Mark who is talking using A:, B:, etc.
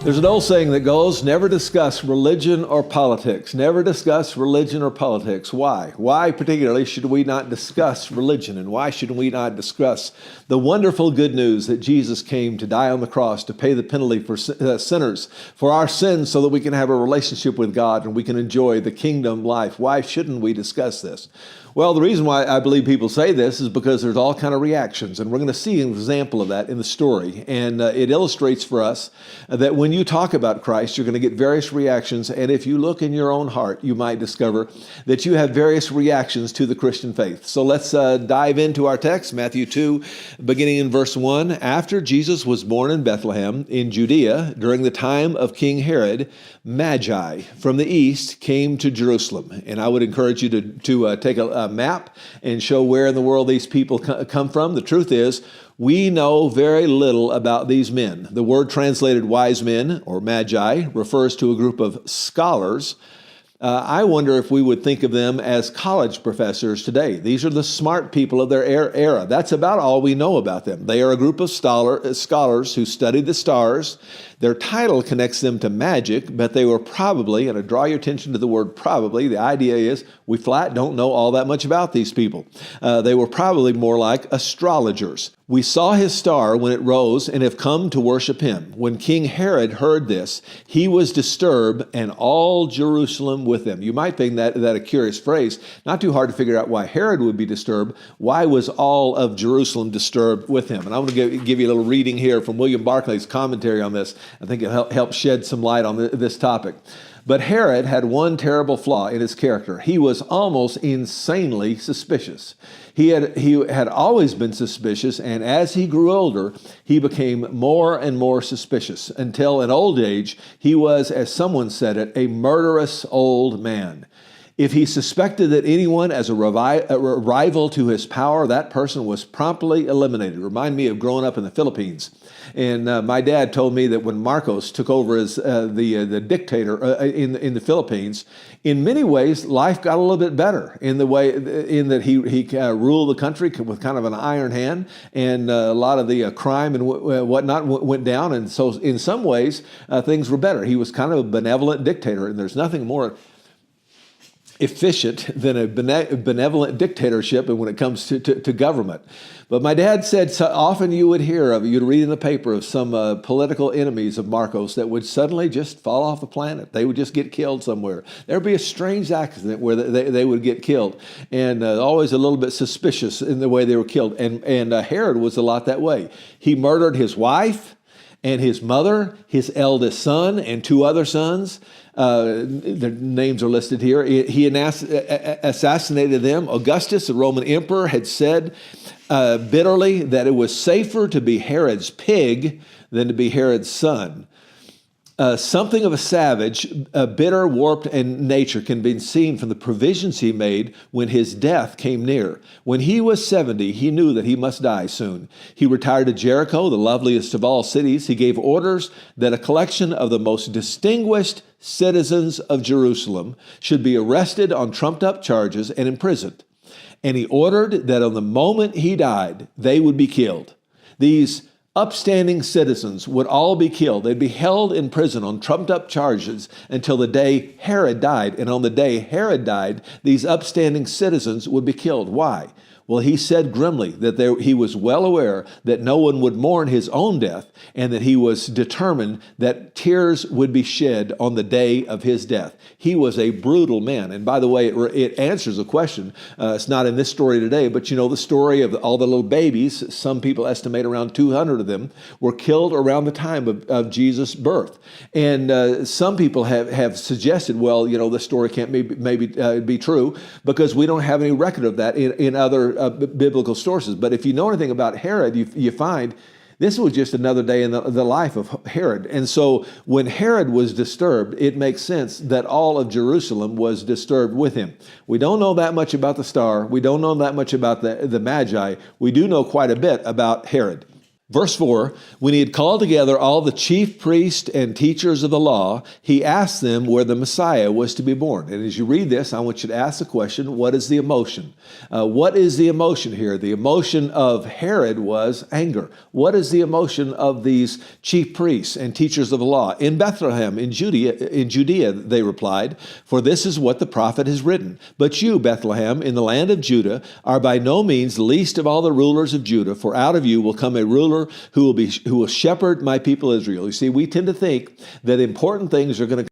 A: There's an old saying that goes, never discuss religion or politics. Never discuss religion or politics. Why? Why particularly should we not discuss religion? And why should we not discuss the wonderful good news that Jesus came to die on the cross to pay the penalty for sinners, for our sins, so that we can have a relationship with God and we can enjoy the kingdom life? Why shouldn't we discuss this? Well, the reason why I believe people say this is because there's all kind of reactions, and we're going to see an example of that in the story. And it illustrates for us that when you talk about Christ, you're going to get various reactions, and if you look in your own heart, you might discover that you have various reactions to the Christian faith. So let's dive into our text, Matthew 2, beginning in verse 1. After Jesus was born in Bethlehem in Judea during the time of King Herod, Magi from the east came to Jerusalem. And I would encourage you to take a map and show where in the world these people come from. The truth is, we know very little about these men. The word translated wise men or magi refers to a group of scholars. I wonder if we would think of them as college professors today. These are the smart people of their era. That's about all we know about them. They are a group of scholars who studied the stars. Their title connects them to magic, but they were probably, and I draw your attention to the word probably, the idea is we flat don't know all that much about these people. They were probably more like astrologers. We saw his star when it rose and have come to worship him. When King Herod heard this, he was disturbed, and all Jerusalem with him. You might think that a curious phrase. Not too hard to figure out why Herod would be disturbed. Why was all of Jerusalem disturbed with him? And I'm going to give you a little reading here from William Barclay's commentary on this. I think it'll help shed some light on this topic. But Herod had one terrible flaw in his character. He was almost insanely suspicious. He had always been suspicious, and as he grew older, he became more and more suspicious, until in old age, he was, as someone said it, a murderous old man. If he suspected that anyone as a rival to his power, that person was promptly eliminated. Remind me of growing up in the Philippines. And my dad told me that when Marcos took over as the dictator in the Philippines, in many ways, life got a little bit better in that he ruled the country with kind of an iron hand, and a lot of the crime and whatnot went down. And so in some ways, things were better. He was kind of a benevolent dictator, and there's nothing more efficient than a benevolent dictatorship and when it comes to government. But my dad said so often you'd read in the paper of some political enemies of Marcos that would suddenly just fall off the planet. They would just get killed somewhere. There'd be a strange accident where they would get killed, and always a little bit suspicious in the way they were killed. And Herod was a lot that way. He murdered his wife and his mother, his eldest son, and two other sons. Their names are listed here. He assassinated them. Augustus, the Roman emperor, had said bitterly that it was safer to be Herod's pig than to be Herod's son. Something of a savage, bitter, warped in nature can be seen from the provisions he made when his death came near. When he was 70, he knew that he must die soon. He retired to Jericho, the loveliest of all cities. He gave orders that a collection of the most distinguished citizens of Jerusalem should be arrested on trumped-up charges and imprisoned. And he ordered that on the moment he died, they would be killed. These upstanding citizens would all be killed. They'd be held in prison on trumped-up charges until the day Herod died. And on the day Herod died, these upstanding citizens would be killed. Why? Well, he said grimly that he was well aware that no one would mourn his own death, and that he was determined that tears would be shed on the day of his death. He was a brutal man. And by the way, it answers a question. It's not in this story today, but you know the story of all the little babies. Some people estimate around 200 of them were killed around the time of Jesus' birth. And some people have suggested, well, you know, this story can't maybe be true because we don't have any record of that in other biblical sources. But if you know anything about Herod, you find this was just another day in the life of Herod. And so when Herod was disturbed, it makes sense that all of Jerusalem was disturbed with him. We don't know that much about the star. We don't know that much about the Magi. We do know quite a bit about Herod. Verse 4, when he had called together all the chief priests and teachers of the law, he asked them where the Messiah was to be born. And as you read this, I want you to ask the question, what is the emotion? What is the emotion here? The emotion of Herod was anger. What is the emotion of these chief priests and teachers of the law? In Bethlehem, in Judea, they replied, for this is what the prophet has written. But you, Bethlehem, in the land of Judah, are by no means least of all the rulers of Judah, for out of you will come a ruler who will shepherd my people Israel. You see, we tend to think that important things are going to